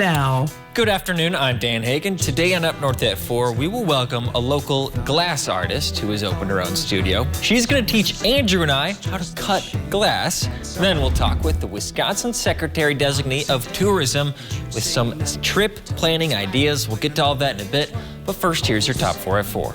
now. Good afternoon, I'm Dan Hagan. Today on Up North at 4, we will welcome a local glass artist who has opened her own studio. She's going to teach Andrew and I how to cut glass. Then we'll talk with the Wisconsin Secretary Designee of Tourism with some trip planning ideas. We'll get to all that in a bit, but first here's your Top 4 at 4.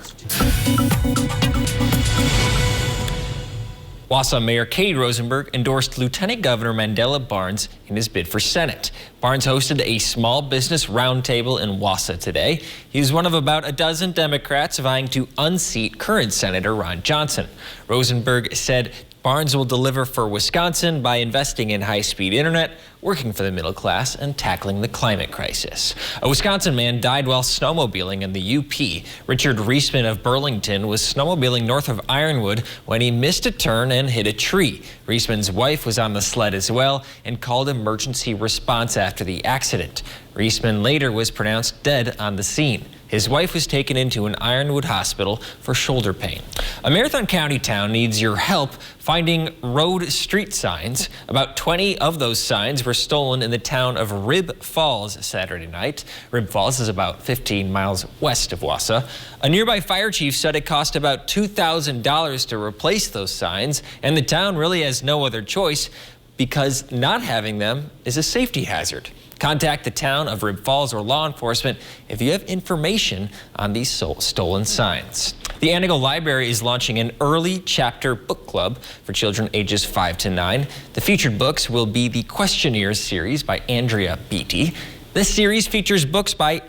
Wausau Mayor Katie Rosenberg endorsed Lieutenant Governor Mandela Barnes in his bid for Senate. Barnes hosted a small business roundtable in Wausau today. He was one of about a dozen Democrats vying to unseat current Senator Ron Johnson. Rosenberg said Barnes will deliver for Wisconsin by investing in high-speed internet, working for the middle class, and tackling the climate crisis. A Wisconsin man died while snowmobiling in the UP. Richard Reisman of Burlington was snowmobiling north of Ironwood when he missed a turn and hit a tree. Reisman's wife was on the sled as well and called emergency response after the accident. Reisman later was pronounced dead on the scene. His wife was taken into an Ironwood hospital for shoulder pain. A Marathon County town needs your help finding road street signs. About 20 of those signs were stolen in the town of Rib Falls Saturday night. Rib Falls is about 15 miles west of Wausau. A nearby fire chief said it cost about $2,000 to replace those signs, and the town really has no other choice because not having them is a safety hazard. Contact the town of Rib Falls or law enforcement if you have information on these stolen signs. The Antigo Library is launching an early chapter book club for children ages 5 to 9. The featured books will be the Questionnaires series by Andrea Beatty. This series features books by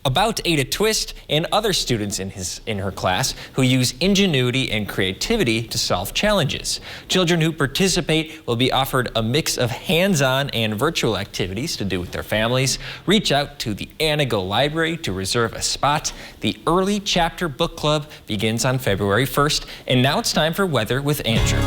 about Ada Twist and other students in her class who use ingenuity and creativity to solve challenges. Children who participate will be offered a mix of hands-on and virtual activities to do with their families. Reach out to the Antigo Library to reserve a spot. The Early Chapter Book Club begins on February 1st. And now it's time for weather with Andrew.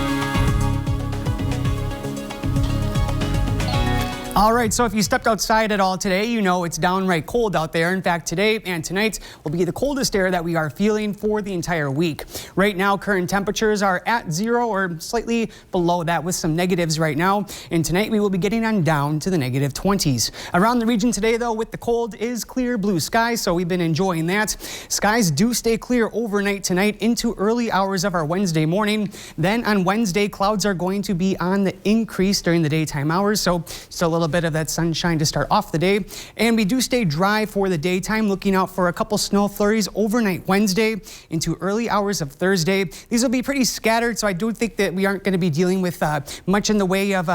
All right, so if you stepped outside at all today, you know it's downright cold out there. In fact, today and tonight will be the coldest air that we are feeling for the entire week. Right now, current temperatures are at 0 or slightly below that with some negatives right now. And tonight we will be getting on down to the negative 20s. Around the region today, though, with the cold is clear blue skies, so we've been enjoying that. Skies do stay clear overnight tonight into early hours of our Wednesday morning. Then on Wednesday, clouds are going to be on the increase during the daytime hours, so still a little bit of that sunshine to start off the day. And we do stay dry for the daytime, looking out for a couple snow flurries overnight Wednesday into early hours of Thursday. These will be pretty scattered, so I do think that we aren't going to be dealing with much in the way of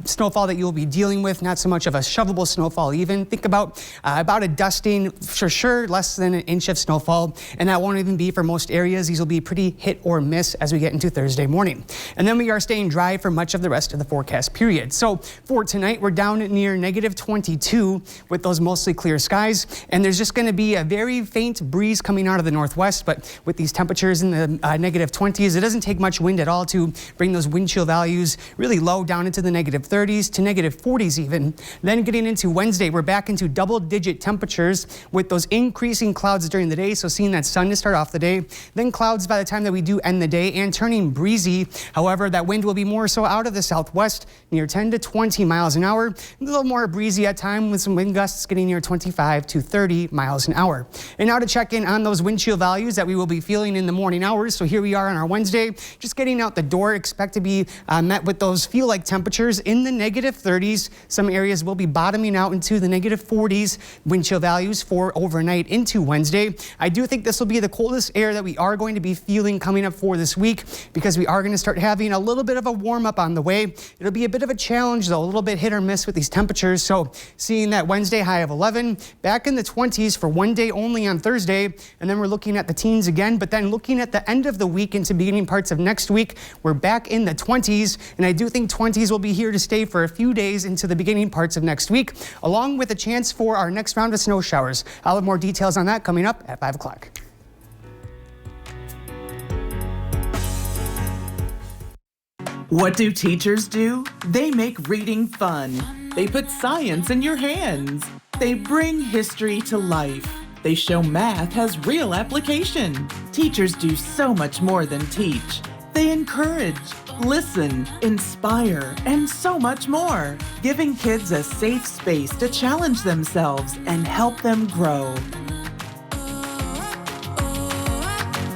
snowfall that you'll be dealing with, not so much of a shovelable snowfall even. Think about a dusting, for sure, less than an inch of snowfall, and that won't even be for most areas. These will be pretty hit or miss as we get into Thursday morning. And then we are staying dry for much of the rest of the forecast period. So for tonight, we're down near negative 22 with those mostly clear skies, and there's just going to be a very faint breeze coming out of the northwest. But with these temperatures in the negative 20s, it doesn't take much wind at all to bring those wind chill values really low down into the negative 30s to negative 40s even. Then getting into Wednesday, we're back into double-digit temperatures with those increasing clouds during the day, so seeing that sun to start off the day, then clouds by the time that we do end the day and turning breezy. However, that wind will be more so out of the southwest near 10 to 20 miles an hour. A little more breezy at time with some wind gusts getting near 25 to 30 miles an hour. And now to check in on those wind chill values that we will be feeling in the morning hours. So here we are on our Wednesday, just getting out the door. Expect to be met with those feel-like temperatures in the negative 30s. Some areas will be bottoming out into the negative 40s wind chill values for overnight into Wednesday. I do think this will be the coldest air that we are going to be feeling coming up for this week because we are going to start having a little bit of a warm-up on the way. It'll be a bit of a challenge, though, a little bit hit or miss with these temperatures. So seeing that Wednesday high of 11, back in the 20s for one day only on Thursday, and then we're looking at the teens again, but then looking at the end of the week into beginning parts of next week, we're back in the 20s, and I do think 20s will be here to stay for a few days into the beginning parts of next week, along with a chance for our next round of snow showers. I'll have more details on that coming up at 5 o'clock. What do teachers do? They make reading fun. They put science in your hands. They bring history to life. They show math has real application. Teachers do so much more than teach. They encourage, listen, inspire, and so much more, giving kids a safe space to challenge themselves and help them grow.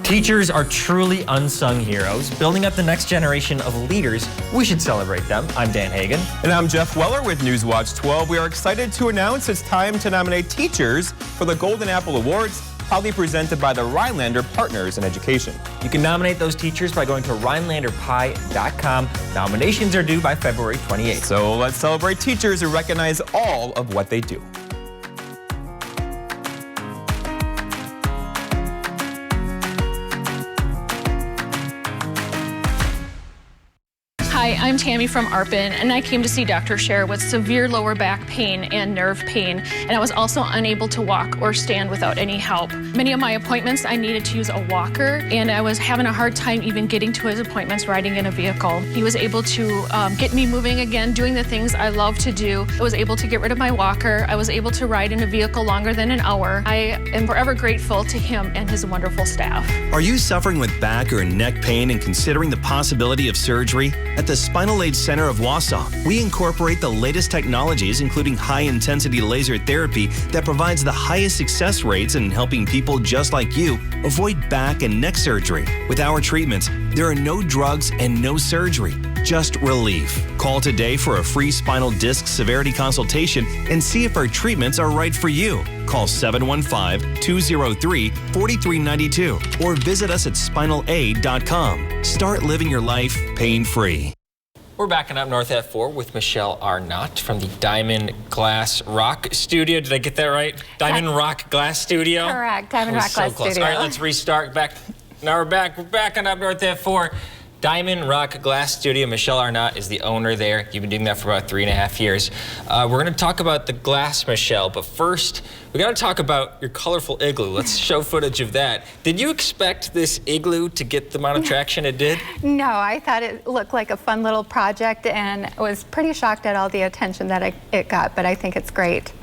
Teachers are truly unsung heroes, building up the next generation of leaders. We should celebrate them. I'm Dan Hagan. And I'm Jeff Weller with Newswatch 12. We are excited to announce it's time to nominate teachers for the Golden Apple Awards, proudly presented by the Rhinelander Partners in Education. You can nominate those teachers by going to RhinelanderPie.com. Nominations are due by February 28th. So let's celebrate teachers who recognize all of what they do. Hi, I'm Tammy from ARPN, and I came to see Dr. Scher with severe lower back pain and nerve pain, and I was also unable to walk or stand without any help. Many of my appointments, I needed to use a walker, and I was having a hard time even getting to his appointments riding in a vehicle. He was able to get me moving again, doing the things I love to do. I was able to get rid of my walker. I was able to ride in a vehicle longer than an hour. I am forever grateful to him and his wonderful staff. Are you suffering with back or neck pain and considering the possibility of surgery? At the Spinal Aid Center of Wausau, we incorporate the latest technologies, including high-intensity laser therapy that provides the highest success rates in helping people just like you avoid back and neck surgery. With our treatments, there are no drugs and no surgery, just relief. Call today for a free spinal disc severity consultation and see if our treatments are right for you. Call 715-203-4392 or visit us at spinalaid.com. Start living your life pain-free. We're backing up north at 4 with Michelle Arnott from the Diamond Glass Rock Studio. Did I get that right? Diamond Rock Glass Studio? Correct, Diamond Rock Glass Studio. All right, let's restart. Now we're back. We're backing up north at 4. Diamond Rock Glass Studio. Michelle Arnott is the owner there. You've been doing that for about 3.5 years. We're going to talk about the glass, Michelle, but first, we got to talk about your colorful igloo. Let's show footage of that. Did you expect this igloo to get the amount of traction it did? No, I thought it looked like a fun little project and was pretty shocked at all the attention that it got, but I think it's great.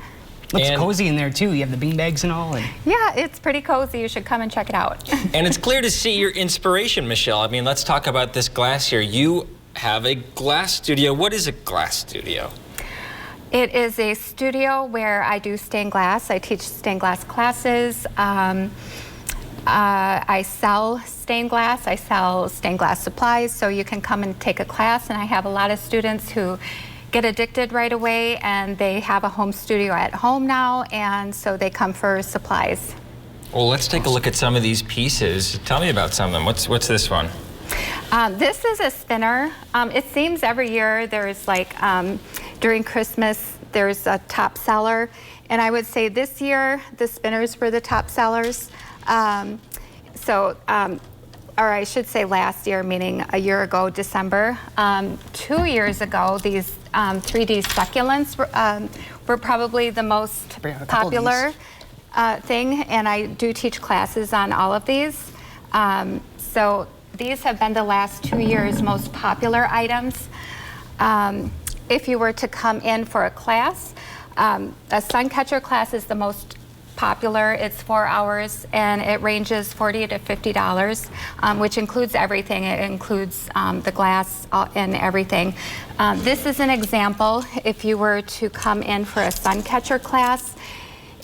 Looks cozy in there too. You have the bean bags and all. Yeah, it's pretty cozy. You should come and check it out. And it's clear to see your inspiration, Michelle. I mean, let's talk about this glass here. You have a glass studio. What is a glass studio? It is a studio where I do stained glass. I teach stained glass classes. I sell stained glass. I sell stained glass supplies, so you can come and take a class. And I have a lot of students who get addicted right away, and they have a home studio at home now, and so they come for supplies. Well, let's take a look at some of these pieces. Tell me about some of them. What's this one? This is a spinner. It seems every year there's like, during Christmas, there's a top seller, and I would say this year the spinners were the top sellers. Or I should say last year, meaning a year ago, December. 2 years ago, these 3D succulents were probably the most popular thing, and I do teach classes on all of these. So these have been the last 2 years' most popular items. If you were to come in for a class, a sun catcher class is the most popular. It's 4 hours, and it ranges $40 to $50, which includes everything. It includes the glass and everything. This is an example. If you were to come in for a sun catcher class,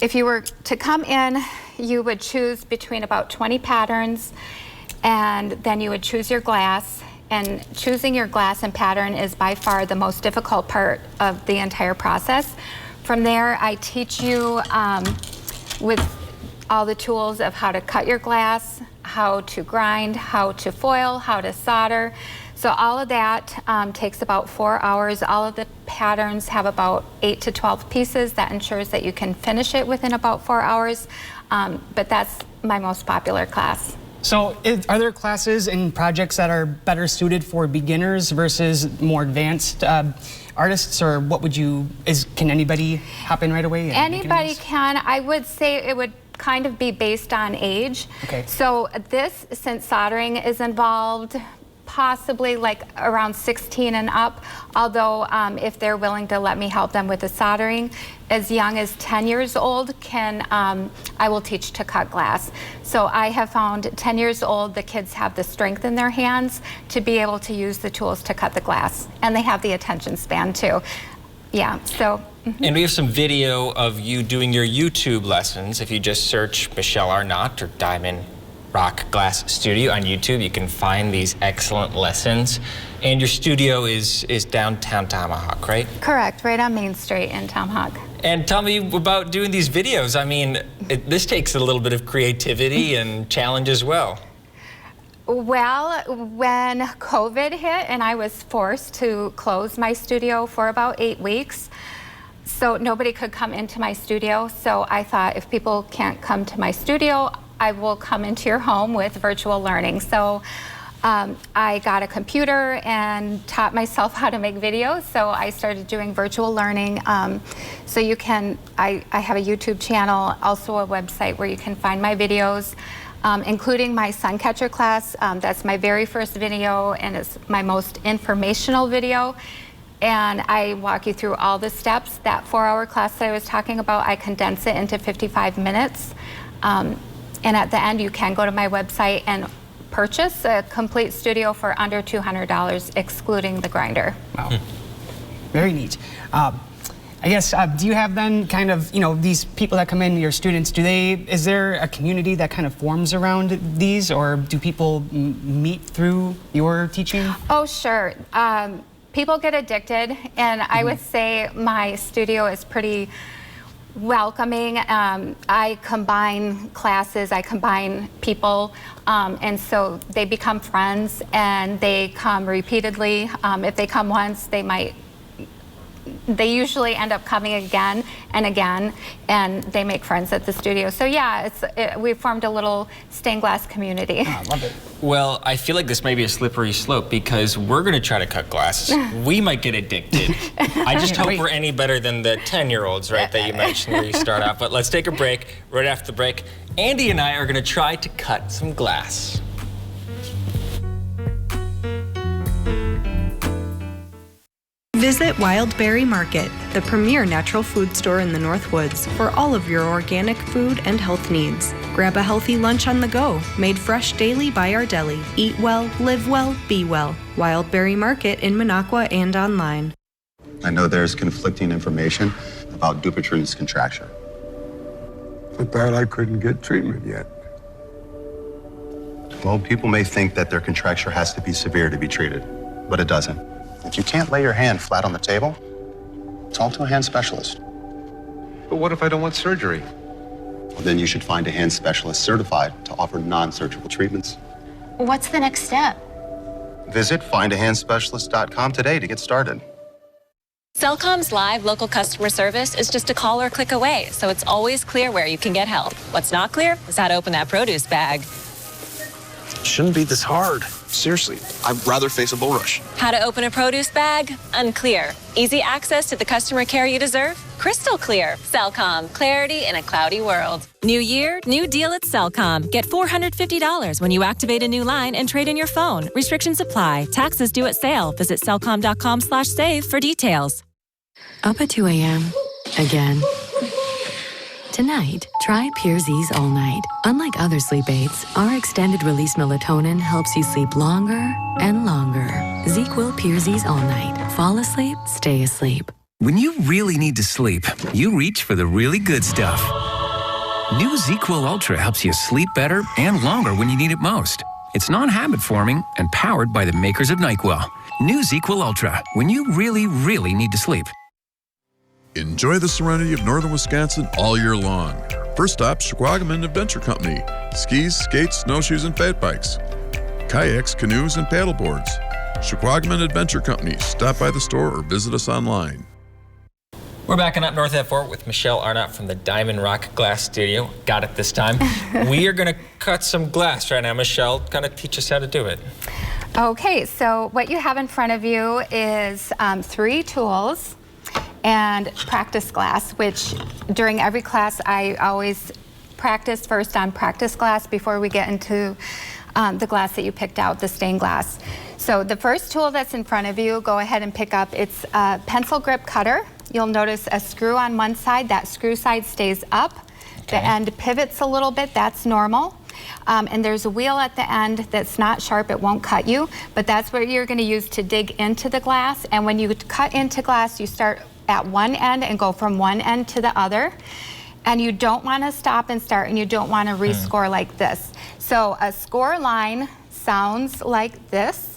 if you were to come in, you would choose between about 20 patterns, and then you would choose your glass. And choosing your glass and pattern is by far the most difficult part of the entire process. From there, I teach you with all the tools of how to cut your glass, how to grind, how to foil, how to solder. So all of that takes about 4 hours. All of the patterns have about 8 to 12 pieces. That ensures that you can finish it within about 4 hours. But that's my most popular class. So are there classes and projects that are better suited for beginners versus more advanced artists, or what would you, can anybody hop in right away? Anybody can. I would say it would kind of be based on age. Okay. So this, since soldering is involved, possibly like around 16 and up, although if they're willing to let me help them with the soldering, as young as 10 years old I will teach to cut glass. So I have found 10 years old, the kids have the strength in their hands to be able to use the tools to cut the glass, and they have the attention span too. Yeah, so. And we have some video of you doing your YouTube lessons. If you just search Michelle Arnott or Diamond Rock Glass Studio on YouTube, you can find these excellent lessons. And your studio is downtown Tomahawk, right? Correct, right on Main Street in Tomahawk. And tell me about doing these videos. I mean, this takes a little bit of creativity and challenge as well. Well, when COVID hit and I was forced to close my studio for about 8 weeks, so nobody could come into my studio. So I thought, if people can't come to my studio, I will come into your home with virtual learning. So I got a computer and taught myself how to make videos. So I started doing virtual learning. So you can, I have a YouTube channel, also a website where you can find my videos, including my Suncatcher class. That's my very first video, and it's my most informational video. And I walk you through all the steps. That 4-hour class that I was talking about, I condense it into 55 minutes. And at the end, you can go to my website and purchase a complete studio for under $200, excluding the grinder. Wow. Very neat. I guess, do you have then kind of, you know, these people that come in, your students, is there a community that kind of forms around these, or do people meet through your teaching? Oh, sure. People get addicted, and I would say my studio is pretty welcoming. I combine classes, I combine people, and so they become friends, and they come repeatedly. If they come once, they usually end up coming again and again, and they make friends at the studio. So yeah, we've formed a little stained glass community. Oh, I love it. Well, I feel like this may be a slippery slope, because we're going to try to cut glass. We might get addicted. I just hope we're any better than the 10-year-olds, right, that you mentioned where you start out. But let's take a break. Right after the break, Andy and I are going to try to cut some glass. Visit Wildberry Market, the premier natural food store in the Northwoods, for all of your organic food and health needs. Grab a healthy lunch on the go, made fresh daily by our deli. Eat well, live well, be well. Wildberry Market in Minocqua and online. I know there's conflicting information about Dupuytren's contracture. But that I couldn't get treatment yet. Well, people may think that their contracture has to be severe to be treated, but it doesn't. If you can't lay your hand flat on the table, talk to a hand specialist. But what if I don't want surgery? Well, then you should find a hand specialist certified to offer non-surgical treatments. What's the next step? Visit findahandspecialist.com today to get started. Cellcom's live local customer service is just a call or click away, so it's always clear where you can get help. What's not clear is how to open that produce bag. Shouldn't be this hard. Seriously, I'd rather face a bulrush. How to open a produce bag? Unclear. Easy access to the customer care you deserve? Crystal clear. Cellcom. Clarity in a cloudy world. New year, new deal at Cellcom. Get $450 when you activate a new line and trade in your phone. Restrictions apply. Taxes due at sale. Visit cellcom.com/save for details. Up at 2 a.m. Again. Tonight, try Pearsease All Night. Unlike other sleep aids, our extended-release melatonin helps you sleep longer and longer. ZzzQuil Pearsease All Night. Fall asleep, stay asleep. When you really need to sleep, you reach for the really good stuff. New ZzzQuil Ultra helps you sleep better and longer when you need it most. It's non-habit forming and powered by the makers of NyQuil. New ZzzQuil Ultra, when you really, really need to sleep. Enjoy the serenity of northern Wisconsin all year long. First stop, Shquagaman Adventure Company. Skis, skates, snowshoes, and fat bikes. Kayaks, canoes, and paddleboards. Shquagaman Adventure Company. Stop by the store or visit us online. We're back in Up North at 4 with Michelle Arnott from the Diamond Rock Glass Studio. Got it this time. We are going to cut some glass right now. Michelle, kind of teach us how to do it. Okay, so what you have in front of you is 3 tools and practice glass, which during every class I always practice first on practice glass before we get into the glass that you picked out, the stained glass. So the first tool that's in front of you, go ahead and pick up. It's a pencil grip cutter. You'll notice a screw on one side. That screw side stays up. The end pivots a little bit. That's normal. And there's a wheel at the end that's not sharp. It won't cut you, but that's what you're going to use to dig into the glass. And when you cut into glass, you start at one end and go from one end to the other. And you don't want to stop and start, and you don't want to rescore like this. So a score line sounds like this.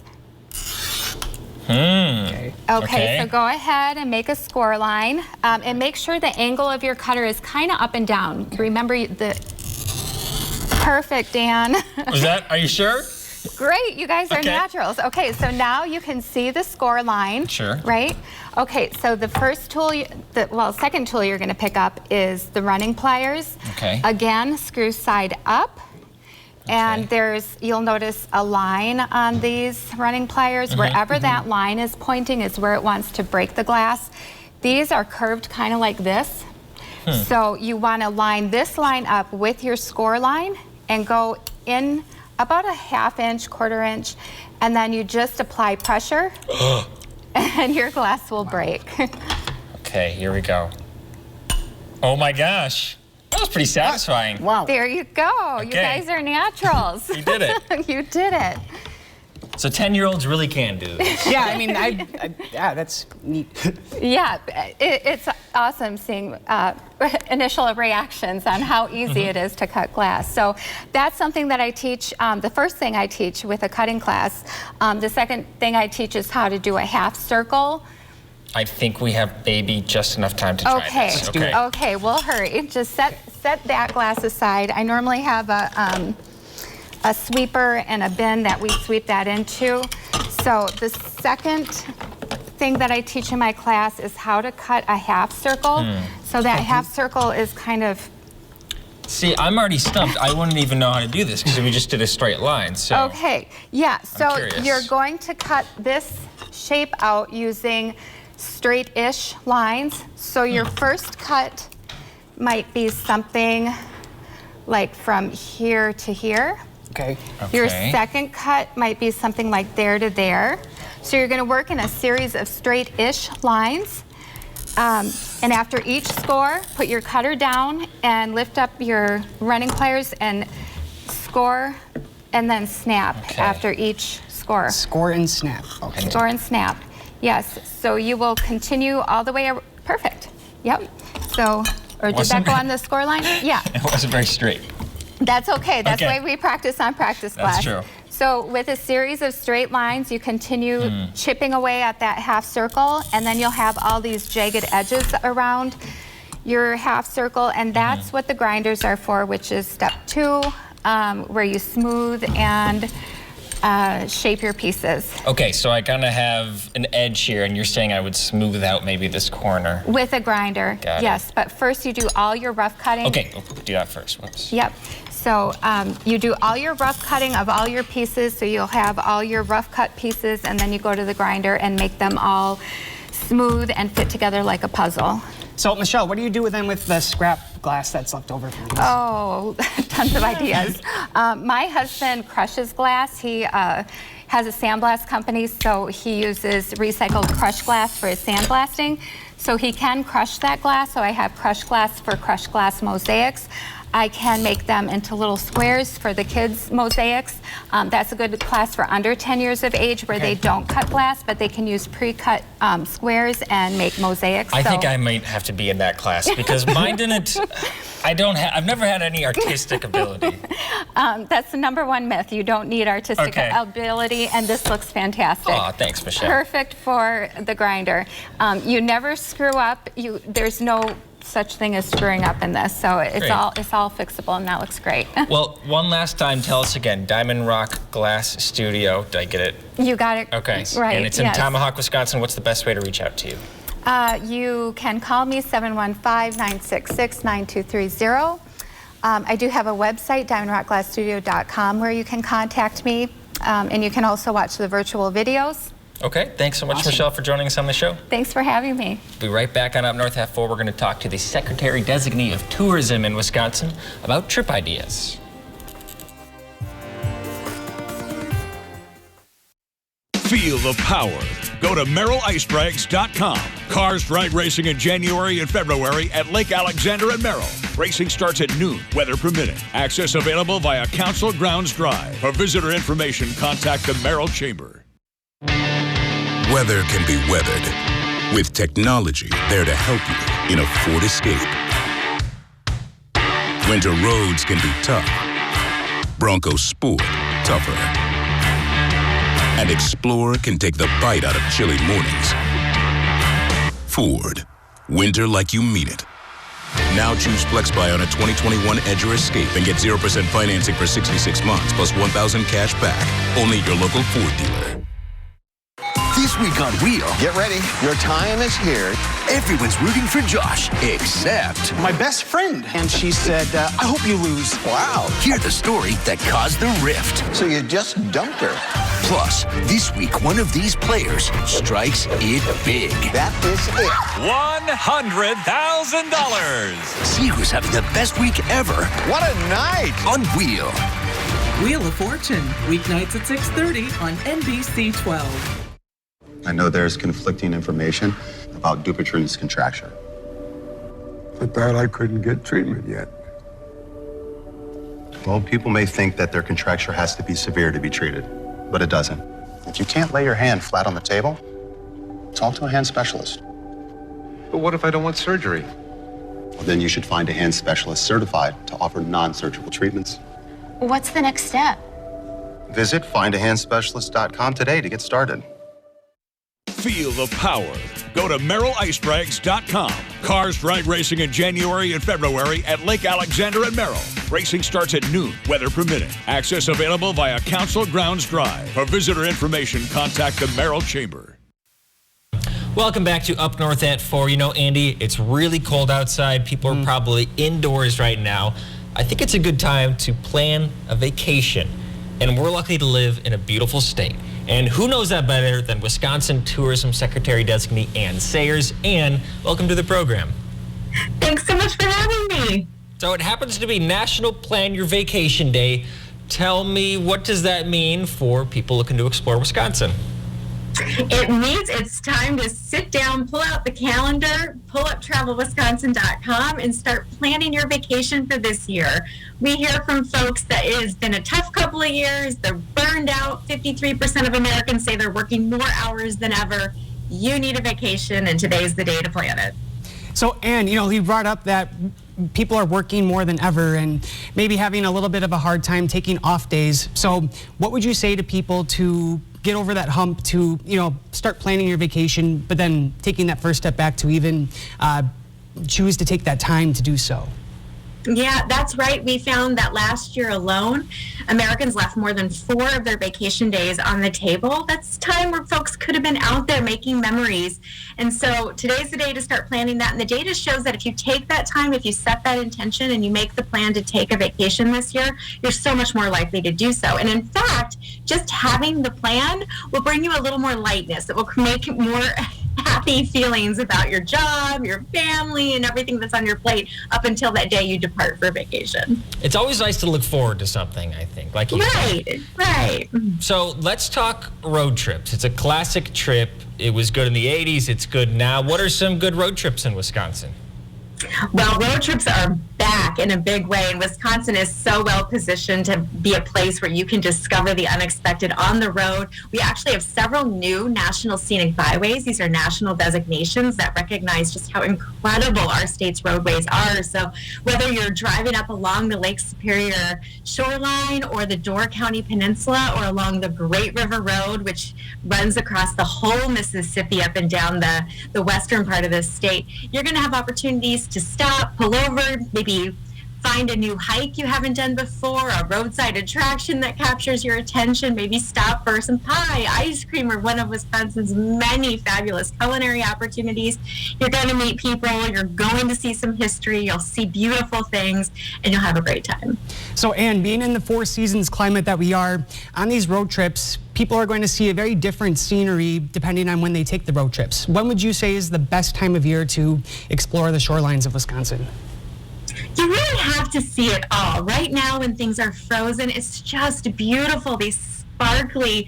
Okay, so go ahead and make a score line, and make sure the angle of your cutter is kind of up and down. Remember the perfect, Dan. Are you sure? Great, you guys are naturals. Okay, so now you can see the score line. Sure. Right? Okay, so the first tool, second tool you're going to pick up is the running pliers. Okay. Again, screw side up. And you'll notice a line on these running pliers. Wherever that line is pointing is where it wants to break the glass. These are curved kind of like this. So you want to line this line up with your score line and go in about a ½ inch, ¼ inch, and then you just apply pressure and your glass will break. Okay, here we go. Oh my gosh. That was pretty satisfying. Wow. There you go. You guys are naturals. You did it. You did it. So 10-year-olds really can do this. Yeah, I mean, yeah, that's neat. Yeah, it's awesome seeing initial reactions on how easy it is to cut glass. So that's something that I teach. The first thing I teach with a cutting class. The second thing I teach is how to do a half circle. I think we have maybe just enough time to try this. Okay, we'll hurry. Just set that glass aside. I normally have a sweeper and a bin that we sweep that into. So the second thing that I teach in my class is how to cut a half circle. So that half circle is kind of... See, I'm already stumped. I wouldn't even know how to do this because we just did a straight line. So okay, yeah, so you're going to cut this shape out using straight-ish lines. So your first cut might be something like from here to here. Okay. Your second cut might be something like there to there. So you're going to work in a series of straight-ish lines. And after each score, put your cutter down and lift up your running pliers and score and then snap after each score. Score and snap. Okay. Score and snap. Yes. So you will continue all the way. Perfect. Yep. So, or did that go on the score line? Yeah. It wasn't very straight. That's okay. That's why we practice on practice class. That's true. So with a series of straight lines, you continue chipping away at that half circle, and then you'll have all these jagged edges around your half circle, and that's what the grinders are for, which is step 2, where you smooth and shape your pieces. Okay, so I kind of have an edge here, and you're saying I would smooth out maybe this corner. With a grinder, yes. But first you do all your rough cutting. Okay, we'll do that first. Whoops. Yep. So you do all your rough cutting of all your pieces, so you'll have all your rough cut pieces, and then you go to the grinder and make them all smooth and fit together like a puzzle. So, Michelle, what do you do with the scrap glass that's left over from these? Oh, tons of ideas. My husband crushes glass. He has a sandblast company, so he uses recycled crushed glass for his sandblasting. So he can crush that glass, so I have crushed glass for crushed glass mosaics. I can make them into little squares for the kids' mosaics. That's a good class for under 10 years of age where they don't cut glass, but they can use pre-cut squares and make mosaics. I think I might have to be in that class because mine didn't, I've never had any artistic ability. That's the #1 myth. You don't need artistic ability, and this looks fantastic. Oh, thanks, Michelle. Perfect for the grinder. You never screw up. There's no such thing as screwing up in this, so it's all fixable, and that looks great. Well, one last time, tell us again, Diamond Rock Glass Studio. Did I get it? You got it. Okay. Right. And it's in Tomahawk, Wisconsin. What's the best way to reach out to you? You can call me 715-966-9230. I do have a website, diamondrockglassstudio.com, where you can contact me, and you can also watch the virtual videos. Okay, thanks so much, Michelle, for joining us on the show. Thanks for having me. We'll be right back on Up North at 4. We're going to talk to the Secretary Designee of Tourism in Wisconsin about trip ideas. Feel the power. Go to MerrillIceDrags.com. Cars drag racing in January and February at Lake Alexander and Merrill. Racing starts at noon, weather permitting. Access available via Council Grounds Drive. For visitor information, contact the Merrill Chamber. Weather can be weathered with technology there to help you in a Ford Escape. Winter roads can be tough. Bronco Sport, tougher. And Explorer can take the bite out of chilly mornings. Ford, winter like you mean it. Now choose FlexBuy on a 2021 Edge or Escape and get 0% financing for 66 months plus $1,000 cash back. Only at your local Ford dealer. This week on Wheel. Get ready. Your time is here. Everyone's rooting for Josh, except my best friend. And she said, I hope you lose. Wow. Hear the story that caused the rift. So you just dumped her. Plus, this week, one of these players strikes it big. That is it. $100,000. See who's having the best week ever. What a night. On Wheel. Wheel of Fortune, weeknights at 6:30 on NBC 12. I know there's conflicting information about Dupuytren's contracture. I thought I couldn't get treatment yet. Well, people may think that their contracture has to be severe to be treated, but it doesn't. If you can't lay your hand flat on the table, talk to a hand specialist. But what if I don't want surgery? Well, then you should find a hand specialist certified to offer non-surgical treatments. What's the next step? Visit findahandspecialist.com today to get started. Feel the power. Go to MerrillIceDrags.com. Cars drag racing in January and February at Lake Alexander and Merrill. Racing starts at noon, weather permitting. Access available via Council Grounds Drive. For visitor information, contact the Merrill Chamber. Welcome back to Up North at 4. You know, Andy, it's really cold outside. People are probably indoors right now. I think it's a good time to plan a vacation. And we're lucky to live in a beautiful state. And who knows that better than Wisconsin Tourism Secretary-designee Ann Sayers. Ann, welcome to the program. Thanks so much for having me. So it happens to be National Plan Your Vacation Day. Tell me, what does that mean for people looking to explore Wisconsin? It means it's time to sit down, pull out the calendar, pull up travelwisconsin.com, and start planning your vacation for this year. We hear from folks that it has been a tough couple of years. They're burned out. 53% of Americans say they're working more hours than ever. You need a vacation, and today's the day to plan it. So, Ann, you know, you brought up that people are working more than ever and maybe having a little bit of a hard time taking off days. So what would you say to people to get over that hump, to, you know, start planning your vacation, but then taking that first step back to even choose to take that time to do so? Yeah, that's right. We found that last year alone, Americans left more than 4 of their vacation days on the table. That's time where folks could have been out there making memories. And so today's the day to start planning that. And the data shows that if you take that time, if you set that intention and you make the plan to take a vacation this year, you're so much more likely to do so. And in fact, just having the plan will bring you a little more lightness. It will make more happy feelings about your job, your family, and everything that's on your plate up until that day you depart for vacation. It's always nice to look forward to something, I think. Like you said. Right. So let's talk road trips. It's a classic trip. It was good in the 80s. It's good now. What are some good road trips in Wisconsin? Well, road trips are back in a big way, and Wisconsin is so well positioned to be a place where you can discover the unexpected on the road. We actually have several new National Scenic Byways. These are national designations that recognize just how incredible our state's roadways are. So whether you're driving up along the Lake Superior shoreline or the Door County Peninsula or along the Great River Road, which runs across the whole Mississippi up and down the western part of the state, you're going to have opportunities to stop, pull over, maybe find a new hike you haven't done before, a roadside attraction that captures your attention, maybe stop for some pie, ice cream, or one of Wisconsin's many fabulous culinary opportunities. You're going to meet people, you're going to see some history, you'll see beautiful things, and you'll have a great time. So, Ann, being in the 4 seasons climate that we are, on these road trips, people are going to see a very different scenery depending on when they take the road trips. When would you say is the best time of year to explore the shorelines of Wisconsin? You really have to see it all. Right now when things are frozen, it's just beautiful. These sparkly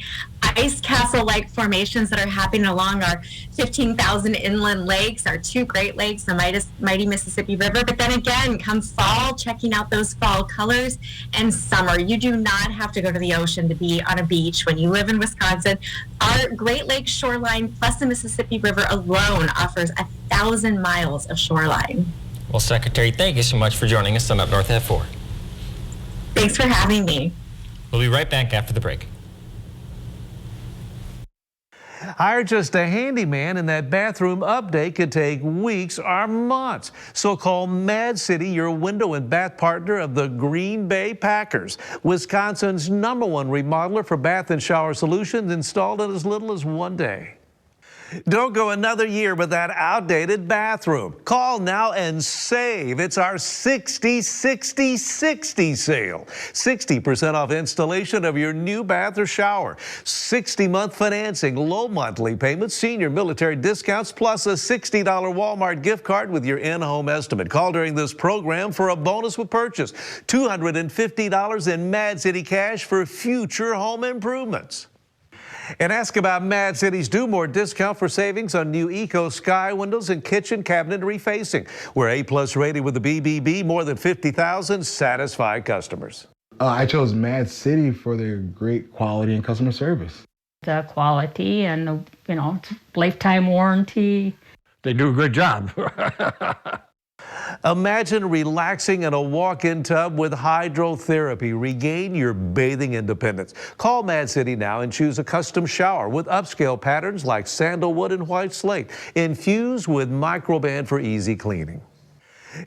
ice castle-like formations that are happening along our 15,000 inland lakes, our 2 Great Lakes, the mighty Mississippi River. But then again, come fall, checking out those fall colors, and summer. You do not have to go to the ocean to be on a beach when you live in Wisconsin. Our Great Lakes shoreline plus the Mississippi River alone offers 1,000 miles of shoreline. Well, Secretary, thank you so much for joining us on Up North at 4. Thanks for having me. We'll be right back after the break. Hire just a handyman and that bathroom update could take weeks or months. So call Mad City, your window and bath partner of the Green Bay Packers. Wisconsin's #1 remodeler for bath and shower solutions, installed in as little as 1 day. Don't go another year with that outdated bathroom. Call now and save. It's our 60-60-60 sale. 60% off installation of your new bath or shower. 60-month financing, low monthly payments, senior military discounts, plus a $60 Walmart gift card with your in-home estimate. Call during this program for a bonus with purchase. $250 in Mad City cash for future home improvements. And ask about Mad City's Do More discount for savings on new Eco Sky windows and kitchen cabinet refacing. We're A+ rated with the BBB, more than 50,000 satisfied customers. I chose Mad City for their great quality and customer service. The quality and the, lifetime warranty. They do a good job. Imagine relaxing in a walk-in tub with hydrotherapy. Regain your bathing independence. Call Mad City now and choose a custom shower with upscale patterns like sandalwood and white slate, infused with Microban for easy cleaning.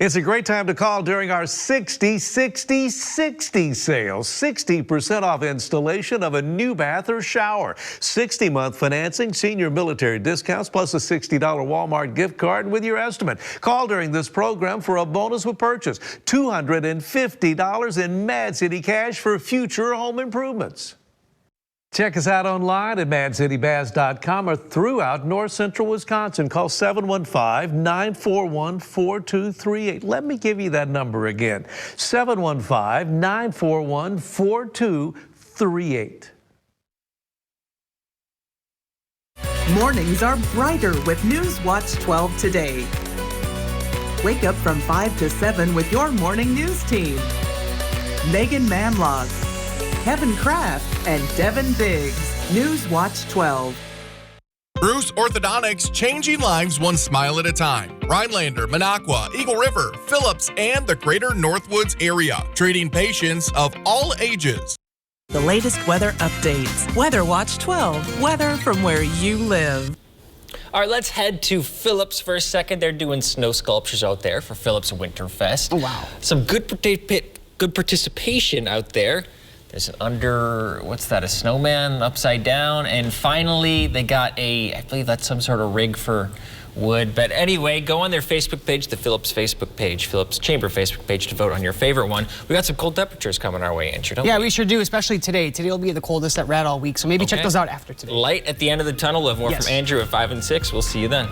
It's a great time to call during our 60-60-60 sale. 60% off installation of a new bath or shower. 60-month financing, senior military discounts, plus a $60 Walmart gift card with your estimate. Call during this program for a bonus with purchase. $250 in Mad City cash for future home improvements. Check us out online at madcitybaths.com or throughout north central Wisconsin. Call 715-941-4238. Let me give you that number again. 715-941-4238. Mornings are brighter with News Watch 12 today. Wake up from 5 to 7 with your morning news team. Megan Mamlock, Kevin Kraft, and Devin Biggs. News Watch 12. Bruce Orthodontics, changing lives one smile at a time. Rhinelander, Minocqua, Eagle River, Phillips, and the greater Northwoods area. Treating patients of all ages. The latest weather updates. Weather Watch 12. Weather from where you live. All right, let's head to Phillips for a second. They're doing snow sculptures out there for Phillips Winterfest. Oh, wow. Some good participation out there. There's a snowman upside down. And finally, they got I believe that's some sort of rig for wood. But anyway, go on their Facebook page, the Phillips Facebook page, Phillips Chamber Facebook page, to vote on your favorite one. We got some cold temperatures coming our way, Andrew, don't we? Yeah, we sure do, especially today. Today will be the coldest at Red all week, so maybe check those out after today. Light at the end of the tunnel. We'll have more from Andrew at 5 and 6. We'll see you then.